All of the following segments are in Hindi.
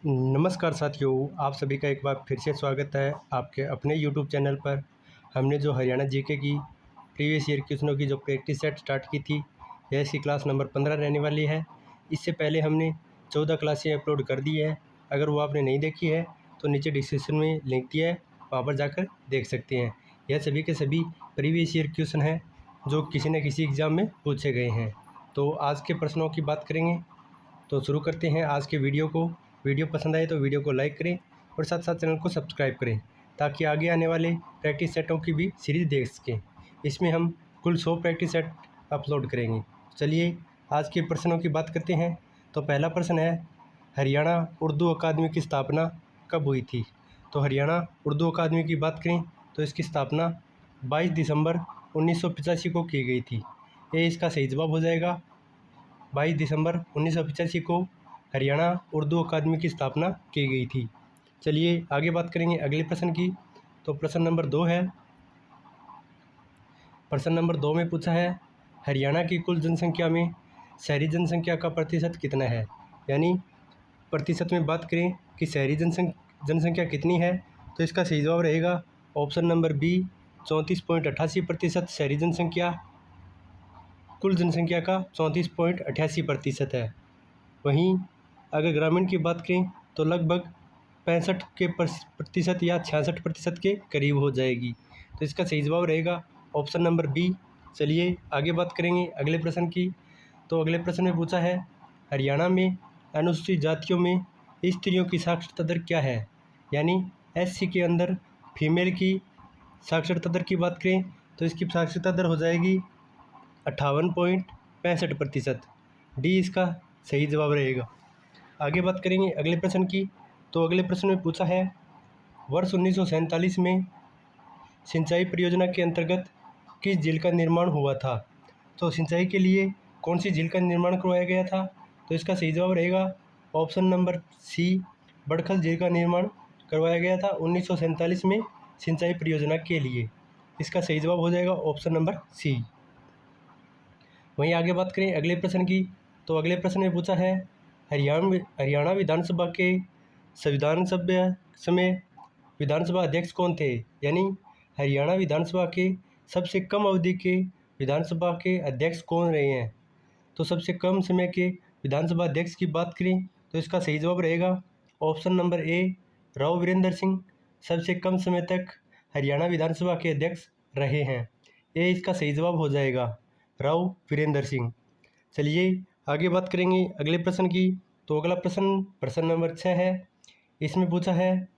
नमस्कार साथियों, आप सभी का एक बार फिर से स्वागत है आपके अपने यूट्यूब चैनल पर। हमने जो हरियाणा जीके की प्रीवियस ईयर क्वेश्चनों की जो प्रैक्टिस सेट स्टार्ट की थी, यह इसकी क्लास नंबर 15 रहने वाली है। इससे पहले हमने 14 क्लासें अपलोड कर दी है। अगर वो आपने नहीं देखी है तो नीचे डिस्क्रिप्शन में लिंक दिया है, वहाँ पर जाकर देख सकते हैं। यह सभी के सभी प्रीवियस ईयर क्वेश्चन हैं जो किसी न किसी एग्ज़ाम में पूछे गए हैं। तो आज के प्रश्नों की बात करेंगे, तो शुरू करते हैं आज के वीडियो को। वीडियो पसंद आए तो वीडियो को लाइक करें और साथ साथ चैनल को सब्सक्राइब करें ताकि आगे आने वाले प्रैक्टिस सेटों की भी सीरीज़ देख सकें। इसमें हम कुल 100 प्रैक्टिस सेट अपलोड करेंगे। चलिए आज के प्रश्नों की बात करते हैं। तो पहला प्रश्न है, हरियाणा उर्दू अकादमी की स्थापना कब हुई थी? तो हरियाणा उर्दू अकादमी की बात करें तो इसकी स्थापना 22 दिसंबर 1985 को की गई थी। ये इसका सही जवाब हो जाएगा। 22 दिसंबर 1985 को हरियाणा उर्दू अकादमी की स्थापना की गई थी। चलिए आगे बात करेंगे अगले प्रश्न की। तो प्रश्न नंबर 2 है। प्रश्न नंबर 2 में पूछा है, हरियाणा की कुल जनसंख्या में शहरी जनसंख्या का प्रतिशत कितना है? यानी प्रतिशत में बात करें कि शहरी जनसंख्या कितनी है, तो इसका सही जवाब रहेगा ऑप्शन नंबर बी, 34.88% शहरी जनसंख्या कुल जनसंख्या का 34.88% है। वहीं अगर ग्रामीण की बात करें तो लगभग 65 के प्रतिशत या 66% के करीब हो जाएगी। तो इसका सही जवाब रहेगा ऑप्शन नंबर बी। चलिए आगे बात करेंगे अगले प्रश्न की। तो अगले प्रश्न में पूछा है, हरियाणा में अनुसूचित जातियों में स्त्रियों की साक्षरता दर क्या है? यानी एससी के अंदर फीमेल की साक्षरता दर की बात करें तो इसकी साक्षरता दर हो जाएगी 58.65%। डी इसका सही जवाब रहेगा। आगे बात करेंगे अगले प्रश्न की। तो अगले प्रश्न में पूछा है, वर्ष 1947 में सिंचाई परियोजना के अंतर्गत किस झील का निर्माण हुआ था? तो सिंचाई के लिए कौन सी झील का निर्माण करवाया गया था? तो इसका सही जवाब रहेगा ऑप्शन नंबर सी, बड़खल झील का निर्माण करवाया गया था 1947 में सिंचाई परियोजना के लिए। इसका सही जवाब हो जाएगा ऑप्शन नंबर सी। वहीं आगे बात करें अगले प्रश्न की। तो अगले प्रश्न में पूछा है, हरियाणा विधानसभा के संविधान सभ्य समय विधानसभा अध्यक्ष कौन थे? यानी हरियाणा विधानसभा के सबसे कम अवधि के विधानसभा के अध्यक्ष कौन रहे हैं? तो सबसे कम समय के विधानसभा अध्यक्ष की बात करें तो इसका सही जवाब रहेगा option number A, Rao Virendra Singh सबसे कम समय तक हरियाणा विधानसभा के अध्यक्ष रहे हैं। ये इसका सही जवाब हो जाएगा, राव वीरेंद्र सिंह। चलिए आगे बात करेंगे अगले प्रश्न की। तो अगला प्रश्न नंबर 6 है। इसमें पूछा है,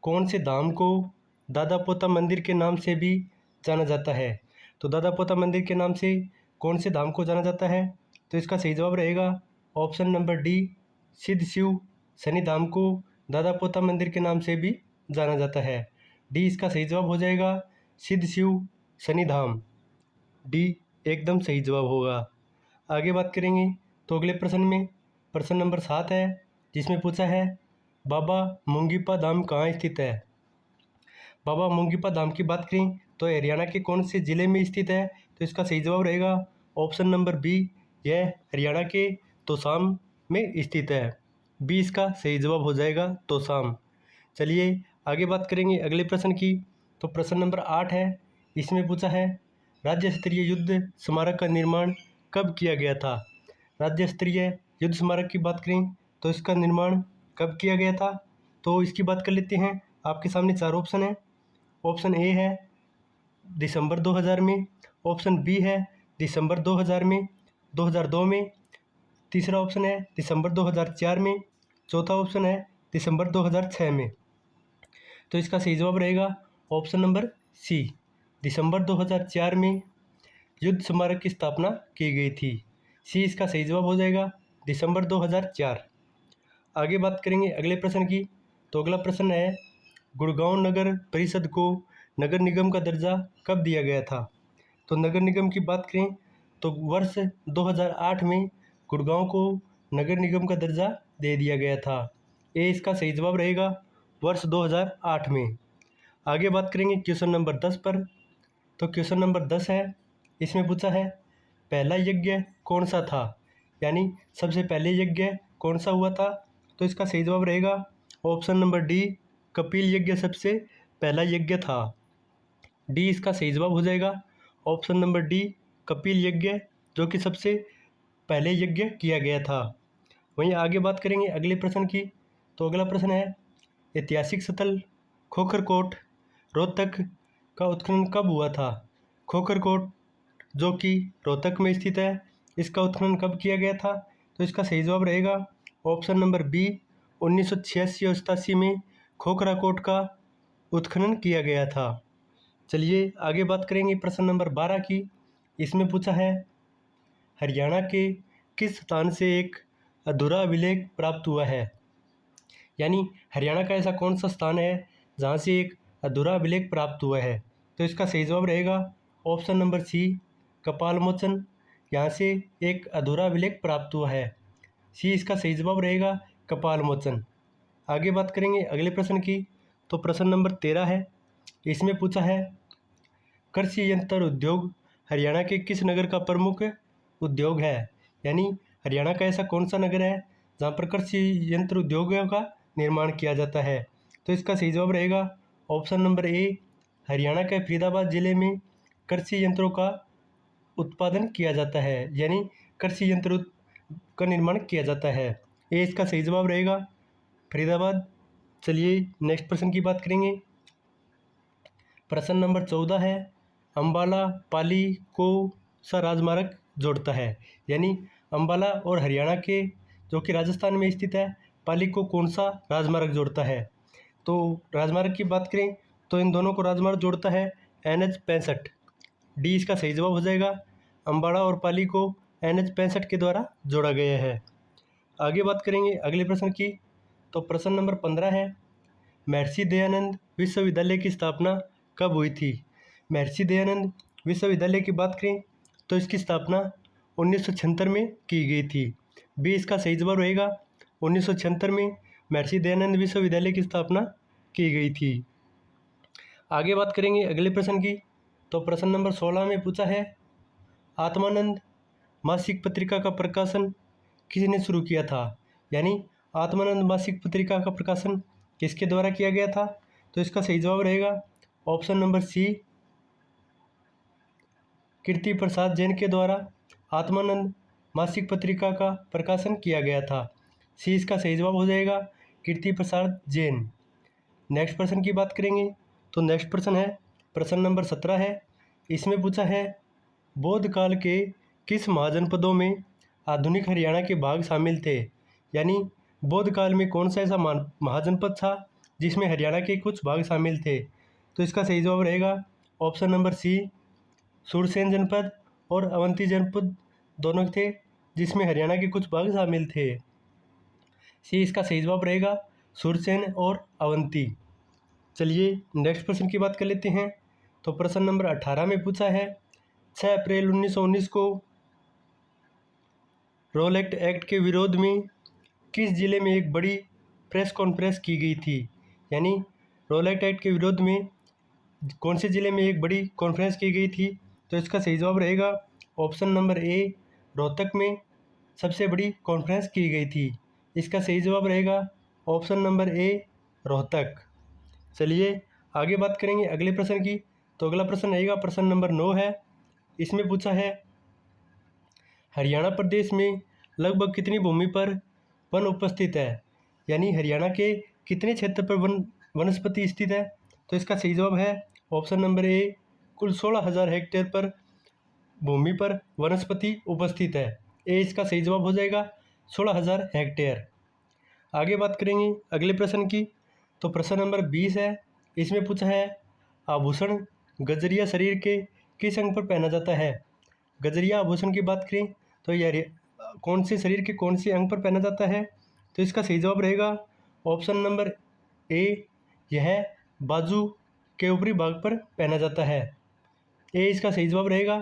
कौन से धाम को दादा पोता मंदिर के नाम से भी जाना जाता है? तो दादा पोता मंदिर के नाम से कौन से धाम को जाना जाता है? तो इसका सही जवाब रहेगा ऑप्शन नंबर डी, सिद्ध शिव शनि धाम को दादा पोता मंदिर के नाम से भी जाना जाता है। डी इसका सही जवाब हो जाएगा, सिद्ध शिव शनि धाम। डी एकदम सही जवाब होगा। आगे बात करेंगे तो अगले प्रश्न में प्रश्न नंबर 7 है, जिसमें पूछा है, बाबा मुंगीपा धाम कहाँ स्थित है? बाबा मुंगीपा धाम की बात करें तो हरियाणा के कौन से ज़िले में स्थित है? तो इसका सही जवाब रहेगा ऑप्शन नंबर बी, यह हरियाणा के तोसाम में स्थित है। बी इसका सही जवाब हो जाएगा, तोसाम। चलिए आगे बात करेंगे अगले प्रश्न की। तो प्रश्न नंबर 8 है। इसमें पूछा है, राज्य स्तरीय युद्ध स्मारक का निर्माण कब किया गया था? राज्य स्तरीय युद्ध स्मारक की बात करें तो इसका निर्माण कब किया गया था? तो इसकी बात कर लेते हैं। आपके सामने 4 ऑप्शन है। ऑप्शन ए है दिसंबर 2000 में, ऑप्शन बी है दिसंबर 2000 में 2002 में, तीसरा ऑप्शन है दिसंबर 2004 में, चौथा ऑप्शन है दिसंबर 2006 में। तो इसका सही जवाब रहेगा ऑप्शन नंबर सी, दिसंबर 2004 में युद्ध स्मारक की स्थापना की गई थी। सी इसका सही जवाब हो जाएगा, दिसंबर 2004। आगे बात करेंगे अगले प्रश्न की। तो अगला प्रश्न है, गुड़गांव नगर परिषद को नगर निगम का दर्जा कब दिया गया था? तो नगर निगम की बात करें तो वर्ष 2008 में गुड़गांव को नगर निगम का दर्जा दे दिया गया था। ये इसका सही जवाब रहेगा, वर्ष 2008 में। आगे बात करेंगे क्वेश्चन नंबर 10 पर। तो क्वेश्चन नंबर 10 है। इसमें पूछा है, पहला यज्ञ कौन सा था? यानी सबसे पहले यज्ञ कौन सा हुआ था? तो इसका सही जवाब रहेगा ऑप्शन नंबर डी, कपिल यज्ञ सबसे पहला यज्ञ था। डी इसका सही जवाब हो जाएगा। ऑप्शन नंबर डी, कपिल यज्ञ जो कि सबसे पहले यज्ञ किया गया था। वहीं आगे बात करेंगे अगले प्रश्न की। तो अगला प्रश्न है, ऐतिहासिक स्थल खोखरकोट रोहतक का उत्खनन कब हुआ था? खोखरकोट जो कि रोहतक में स्थित है, इसका उत्खनन कब किया गया था? तो इसका सही जवाब रहेगा ऑप्शन नंबर बी, 1986 और 87 में खोखराकोट का उत्खनन किया गया था। चलिए आगे बात करेंगे प्रश्न नंबर 12 की। इसमें पूछा है, हरियाणा के किस स्थान से एक अधूरा अभिलेख प्राप्त हुआ है? यानी हरियाणा का ऐसा कौन सा स्थान है जहाँ से एक अधूरा अभिलेख प्राप्त हुआ है? तो इसका सही जवाब रहेगा option number C, Kapal Mochan. यहाँ से एक अधूरा अभिलेख प्राप्त हुआ है। सी इसका सही जवाब रहेगा, कपाल मोचन। आगे बात करेंगे अगले प्रश्न की। तो प्रश्न नंबर 13 है। इसमें पूछा है, कृषि यंत्र उद्योग हरियाणा के किस नगर का प्रमुख उद्योग है? यानी हरियाणा का ऐसा कौन सा नगर है जहाँ पर कृषि यंत्र उद्योगों का निर्माण किया जाता है? तो इसका सही जवाब रहेगा ऑप्शन नंबर ए, हरियाणा के फरीदाबाद जिले में कृषि यंत्रों का उत्पादन किया जाता है, यानी कृषि यंत्र का निर्माण किया जाता है। ए इसका सही जवाब रहेगा, फरीदाबाद। चलिए नेक्स्ट प्रश्न की बात करेंगे। प्रश्न नंबर 14 है, अम्बाला पाली को सा राजमार्ग जोड़ता है? यानी अम्बाला और हरियाणा के जो कि राजस्थान में स्थित है, पाली को कौन सा राजमार्ग जोड़ता है? तो राजमार्ग की बात करें तो इन दोनों को राजमार्ग जोड़ता है NH 65। डी इसका सही जवाब हो जाएगा। अम्बाला और पाली को NH 65 के द्वारा जोड़ा गया है। आगे बात करेंगे अगले प्रश्न की। तो प्रश्न नंबर 15 है, महर्षि दयानंद विश्वविद्यालय की स्थापना कब हुई थी? महर्षि दयानंद विश्वविद्यालय की बात करें तो इसकी स्थापना 1976 में की गई थी। बी इसका सही जवाब रहेगा, 1976 में महर्षि दयानंद विश्वविद्यालय की स्थापना की गई थी। आगे बात करेंगे अगले प्रश्न की। तो प्रश्न नंबर 16 में पूछा है, आत्मानंद मासिक पत्रिका का प्रकाशन किसने शुरू किया था? यानी आत्मानंद मासिक पत्रिका का प्रकाशन किसके द्वारा किया गया था? तो इसका सही जवाब रहेगा ऑप्शन नंबर सी, कीर्ति प्रसाद जैन के द्वारा आत्मानंद मासिक पत्रिका का प्रकाशन किया गया था। सी इसका सही जवाब हो जाएगा, कीर्ति प्रसाद जैन। नेक्स्ट प्रश्न की बात करेंगे। तो नेक्स्ट प्रश्न है, प्रश्न नंबर 17 है। इसमें पूछा है, बौद्ध काल के किस महाजनपदों में आधुनिक हरियाणा के भाग शामिल थे? यानी बौद्ध काल में कौन सा ऐसा महाजनपद था जिसमें हरियाणा के कुछ भाग शामिल थे? तो इसका सही जवाब रहेगा ऑप्शन नंबर सी, सुरसेन जनपद और अवंती जनपद दोनों थे जिसमें हरियाणा के कुछ भाग शामिल थे। सी इसका सही जवाब रहेगा, सुरसेन और अवंती। चलिए नेक्स्ट प्रश्न की बात कर लेते हैं। तो प्रश्न नंबर 18 में पूछा है, 6 अप्रैल 1919 को रोलेक्ट एक्ट के विरोध में किस जिले में एक बड़ी प्रेस कॉन्फ्रेंस की गई थी? यानी रोलेक्ट एक्ट के विरोध में कौन से जिले में एक बड़ी कॉन्फ्रेंस की गई थी? तो इसका सही जवाब रहेगा ऑप्शन नंबर ए, रोहतक में सबसे बड़ी कॉन्फ्रेंस की गई थी। इसका सही जवाब रहेगा ऑप्शन नंबर ए, रोहतक। चलिए आगे बात करेंगे अगले प्रश्न की। तो अगला प्रश्न रहेगा प्रश्न नंबर 9 है। इसमें पूछा है, हरियाणा प्रदेश में लगभग कितनी भूमि पर वन उपस्थित है? यानी हरियाणा के कितने क्षेत्र पर वनस्पति स्थित है? तो इसका सही जवाब है ऑप्शन नंबर ए, कुल 16,000 हेक्टेयर पर भूमि पर वनस्पति उपस्थित है। ए इसका सही जवाब हो जाएगा, 16,000 हेक्टेयर। आगे बात करेंगे अगले प्रश्न की। तो प्रश्न नंबर 20 है। इसमें पूछा है, आभूषण गजरिया शरीर के किस अंग पर पहना जाता है? गजरिया आभूषण की बात करें तो यह कौन से शरीर के कौन से अंग पर पहना जाता है? तो इसका सही जवाब रहेगा ऑप्शन नंबर ए, यह बाजू के ऊपरी भाग पर पहना जाता है। ए इसका सही जवाब रहेगा,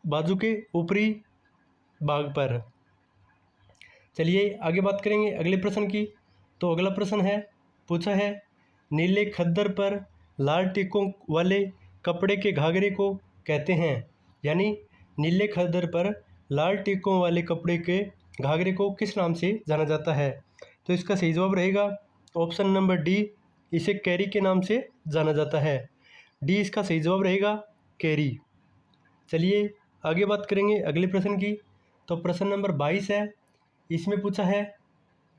बाजू के ऊपरी भाग पर। चलिए आगे बात करेंगे अगले प्रश्न की। तो अगला प्रश्न है, पूछा है, नीले खद्दर पर लाल टिक्कों वाले कपड़े के घाघरे को कहते हैं? यानी नीले खद्दर पर लाल टिक्कों वाले कपड़े के घाघरे को किस नाम से जाना जाता है? तो इसका सही जवाब रहेगा ऑप्शन नंबर डी, इसे कैरी के नाम से जाना जाता है। डी इसका सही जवाब रहेगा, कैरी। चलिए आगे बात करेंगे अगले प्रश्न की। तो प्रश्न नंबर 22 है, इसमें पूछा है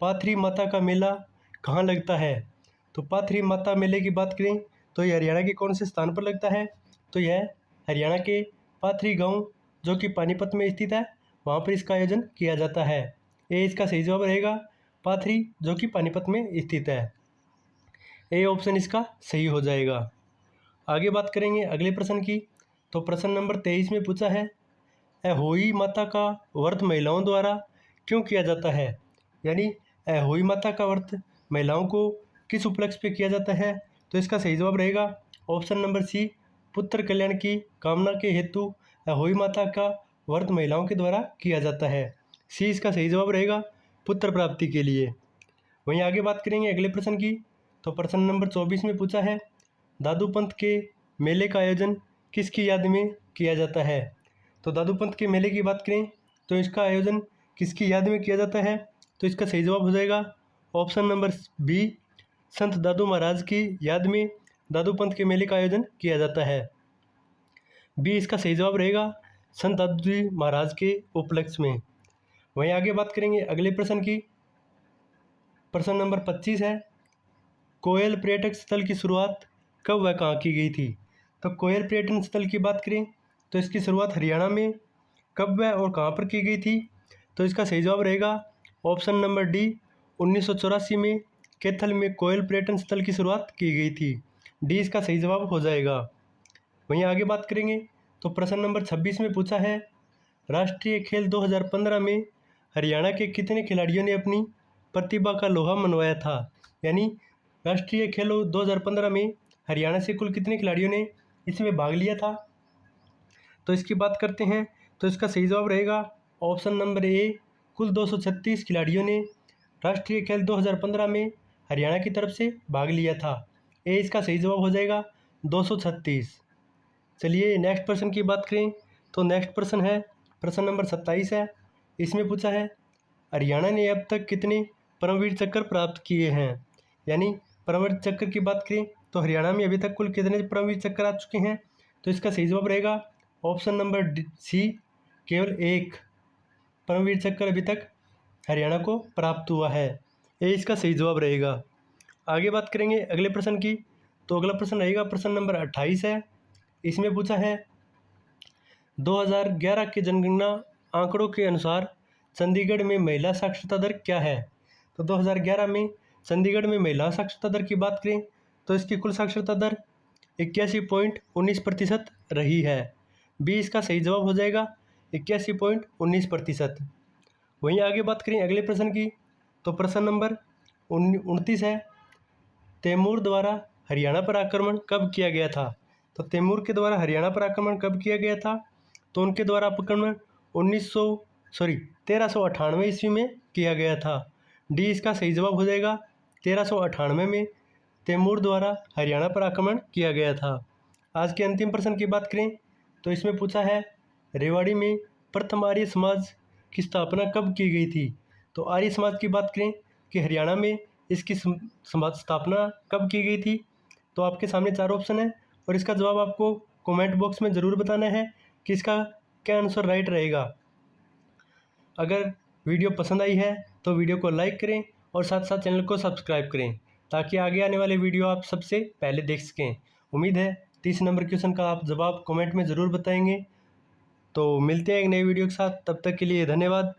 पाथरी माता का मेला कहाँ लगता है? तो पाथरी माता मेले की बात करें तो यह हरियाणा के कौन से स्थान पर लगता है? तो यह हरियाणा के पाथरी गांव जो कि पानीपत में स्थित है, वहाँ पर इसका आयोजन किया जाता है। ए इसका सही जवाब रहेगा, पाथरी जो कि पानीपत में स्थित है। ए ऑप्शन इसका सही हो जाएगा। आगे बात करेंगे अगले प्रश्न की। तो प्रश्न नंबर 23 में पूछा है अहोई माता का व्रत महिलाओं द्वारा क्यों किया जाता है? यानी अहोई माता का व्रत महिलाओं को किस उपलक्ष्य पे किया जाता है? तो इसका सही जवाब रहेगा ऑप्शन नंबर सी, पुत्र कल्याण की कामना के हेतु अहोई माता का व्रत महिलाओं के द्वारा किया जाता है। सी इसका सही जवाब रहेगा, पुत्र प्राप्ति के लिए। वहीं आगे बात करेंगे अगले प्रश्न की। तो प्रश्न नंबर 24 में पूछा है दादू पंथ के मेले का आयोजन किसकी याद में किया जाता है? तो दादू पंथ के मेले की बात करें तो इसका आयोजन किसकी याद में किया जाता है? तो इसका सही जवाब हो जाएगा ऑप्शन नंबर बी, संत दादू महाराज की याद में दादू पंथ के मेले का आयोजन किया जाता है। बी इसका सही जवाब रहेगा, संत दादू जी महाराज के उपलक्ष्य में। वहीं आगे बात करेंगे अगले प्रश्न की। प्रश्न नंबर 25 है, कोयल पर्यटक स्थल की शुरुआत कब व कहाँ की गई थी? तो कोयल पर्यटन स्थल की बात करें तो इसकी शुरुआत हरियाणा में कब व और कहाँ पर की गई थी? तो इसका सही जवाब रहेगा ऑप्शन नंबर डी, 1984 में कैथल में कोयल पर्यटन स्थल की शुरुआत की गई थी। डी इसका सही जवाब हो जाएगा। वहीं आगे बात करेंगे तो प्रश्न नंबर 26 में पूछा है राष्ट्रीय खेल 2015 में हरियाणा के कितने खिलाड़ियों ने अपनी प्रतिभा का लोहा मनवाया था? यानी राष्ट्रीय खेलों 2015 में हरियाणा से कुल कितने खिलाड़ियों ने इसमें भाग लिया था? तो इसकी बात करते हैं तो इसका सही जवाब रहेगा ऑप्शन नंबर ए, कुल 236 खिलाड़ियों ने राष्ट्रीय खेल 2015 में हरियाणा की तरफ से भाग लिया था। ए इसका सही जवाब हो जाएगा 236। चलिए नेक्स्ट प्रश्न की बात करें तो नेक्स्ट प्रश्न है प्रश्न नंबर 27 है। इसमें पूछा है हरियाणा ने अब तक कितने परमवीर चक्र प्राप्त किए हैं? यानी परमवीर चक्र की बात करें तो हरियाणा में अभी तक कुल कितने परमवीर चक्र आ चुके हैं? तो इसका सही जवाब रहेगा ऑप्शन नंबर सी, केवल एक परमवीर चक्र अभी तक हरियाणा को प्राप्त हुआ है। ये इसका सही जवाब रहेगा। आगे बात करेंगे अगले प्रश्न की। तो अगला प्रश्न रहेगा प्रश्न नंबर 28 है। इसमें पूछा है 2011 के जनगणना आंकड़ों के अनुसार चंडीगढ़ में महिला साक्षरता दर क्या है? तो 2011 में चंडीगढ़ में महिला साक्षरता दर की बात करें तो इसकी कुल साक्षरता दर 81.19% रही है। बी इसका सही जवाब हो जाएगा 81.19%। वहीं आगे बात करें अगले प्रश्न की। तो प्रश्न नंबर 29 है, तैमूर द्वारा हरियाणा पर आक्रमण कब किया गया था? तो तैमूर के द्वारा हरियाणा पर आक्रमण कब किया गया था? तो उनके द्वारा आक्रमण 1398 ईस्वी में किया गया था। डी इसका सही जवाब हो जाएगा 1398 में तैमूर द्वारा हरियाणा पर आक्रमण किया गया था। आज के अंतिम प्रश्न की बात करें तो इसमें पूछा है रेवाड़ी में प्रथम आर्य समाज की स्थापना कब की गई थी? तो आर्य समाज की बात करें कि हरियाणा में इसकी स्थापना कब की गई थी? तो आपके सामने 4 ऑप्शन है और इसका जवाब आपको कमेंट बॉक्स में ज़रूर बताना है कि इसका क्या आंसर राइट रहेगा। अगर वीडियो पसंद आई है तो वीडियो को लाइक करें और साथ साथ चैनल को सब्सक्राइब करें ताकि आगे आने वाले वीडियो आप सबसे पहले देख सकें। उम्मीद है 30 नंबर क्वेश्चन का आप जवाब कमेंट में ज़रूर बताएंगे। तो मिलते हैं एक नई वीडियो के साथ, तब तक के लिए धन्यवाद।